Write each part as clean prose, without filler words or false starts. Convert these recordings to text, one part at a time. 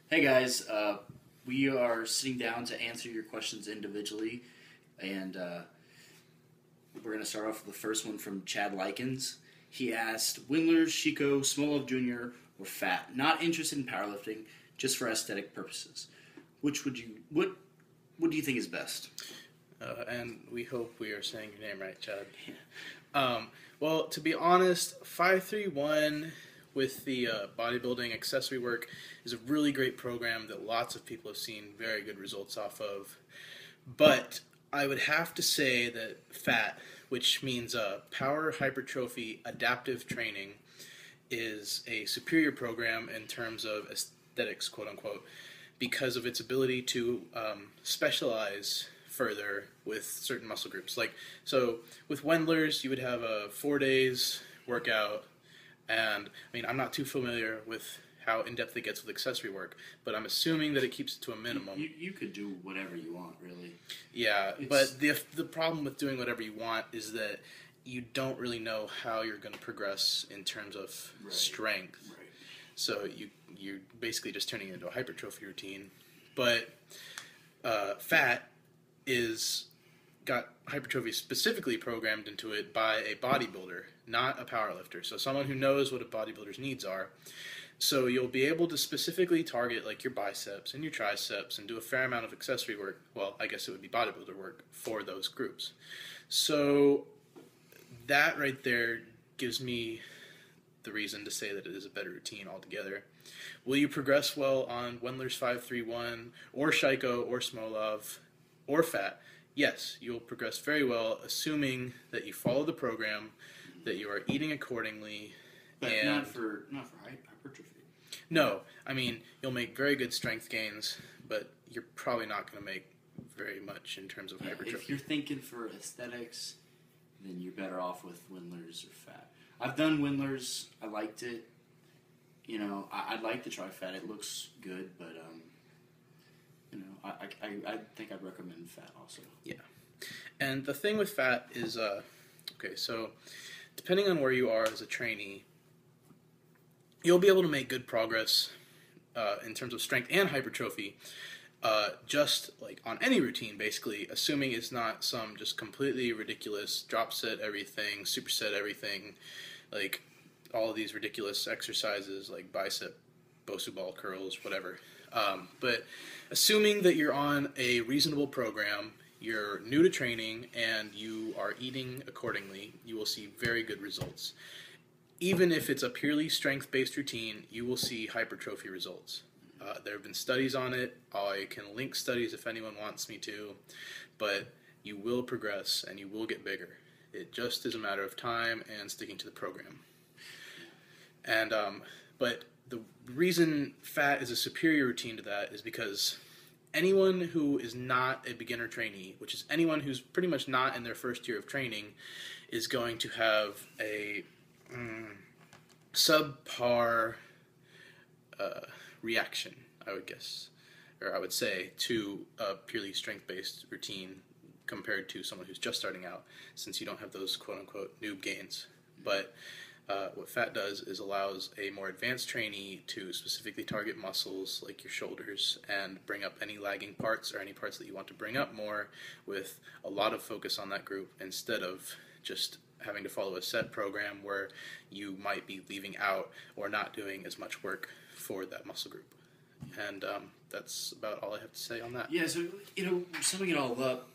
Hey guys, we are sitting down to answer your questions individually, and we're going to start off with the first one from Chad Likens. He asked, Wendler, Sheiko, Smolov Jr., or PHAT, not interested in powerlifting, just for aesthetic purposes. What do you think is best? And we hope we are saying your name right, Chad. Well, to be honest, 531 with the bodybuilding accessory work is a really great program that lots of people have seen very good results off of. But I would have to say that PHAT, which means Power Hypertrophy Adaptive Training, is a superior program in terms of aesthetics, quote unquote, because of its ability to specialize further with certain muscle groups. So with Wendler's, you would have a 4 days workout, and I mean, I'm not too familiar with how in-depth it gets with accessory work, but I'm assuming that it keeps it to a minimum. You could do whatever you want, really. Yeah, but the problem with doing whatever you want is that you don't really know how you're going to progress in terms of strength. Right. So you're basically just turning it into a hypertrophy routine. But PHAT is got hypertrophy specifically programmed into it by a bodybuilder, not a powerlifter. So someone who knows what a bodybuilder's needs are. So you'll be able to specifically target like your biceps and your triceps and do a fair amount of accessory work. Well, I guess it would be bodybuilder work for those groups. So that right there gives me the reason to say that it is a better routine altogether. Will you progress well on Wendler's 531 or Sheiko or Smolov or PHAT? Yes, you'll progress very well, assuming that you follow the program, that you are eating accordingly. But and not for hypertrophy. No, I mean, you'll make very good strength gains, but you're probably not going to make very much in terms of hypertrophy. If you're thinking for aesthetics, then you're better off with Wendler's or PHAT. I've done Wendler's. I liked it. You know, I'd like to try PHAT. It looks good, but I think I'd recommend PHAT also. Yeah, and the thing with PHAT is, okay, so depending on where you are as a trainee, you'll be able to make good progress in terms of strength and hypertrophy, just like on any routine, basically, assuming it's not some just completely ridiculous drop set everything, superset everything, like all of these ridiculous exercises like bicep, Bosu ball curls, whatever. But assuming that you're on a reasonable program, you're new to training, and you are eating accordingly, you will see very good results. Even if it's a purely strength-based routine, you will see hypertrophy results. There have been studies on it. I can link studies if anyone wants me to, but you will progress and you will get bigger. It just is a matter of time and sticking to the program. And but the reason PHAT is a superior routine to that is because anyone who is not a beginner trainee, which is anyone who's pretty much not in their first year of training, is going to have a subpar reaction, I would guess, or I would say, to a purely strength-based routine compared to someone who's just starting out, since you don't have those quote-unquote noob gains. But what PHAT does is allows a more advanced trainee to specifically target muscles like your shoulders and bring up any lagging parts or any parts that you want to bring up more with a lot of focus on that group instead of just having to follow a set program where you might be leaving out or not doing as much work for that muscle group. And that's about all I have to say on that. Yeah, so, summing it all up,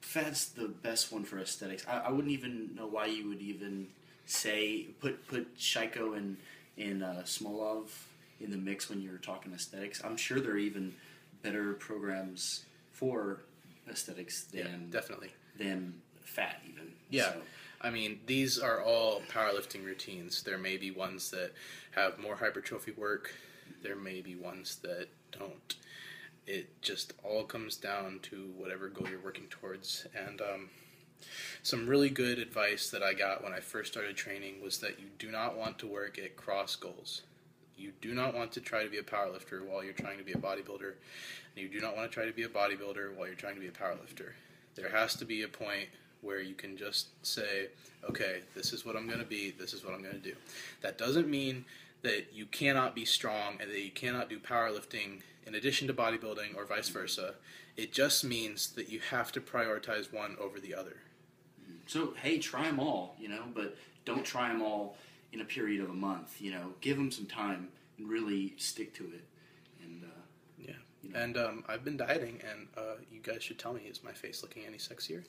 PHAT's the best one for aesthetics. I wouldn't even know why you would even say, put Sheiko and Smolov in the mix when you're talking aesthetics. I'm sure there are even better programs for aesthetics than PHAT even. Yeah. So. I mean, these are all powerlifting routines. There may be ones that have more hypertrophy work. There may be ones that don't. It just all comes down to whatever goal you're working towards. And some really good advice that I got when I first started training was that you do not want to work at cross goals. You do not want to try to be a powerlifter while you're trying to be a bodybuilder. And you do not want to try to be a bodybuilder while you're trying to be a powerlifter. There has to be a point where you can just say, okay, this is what I'm going to be, this is what I'm going to do. That doesn't mean that you cannot be strong and that you cannot do powerlifting in addition to bodybuilding or vice versa. It just means that you have to prioritize one over the other. So, hey, try them all, but don't try them all in a period of a month, Give them some time and really stick to it. And, yeah. And I've been dieting, and you guys should tell me, is my face looking any sexier?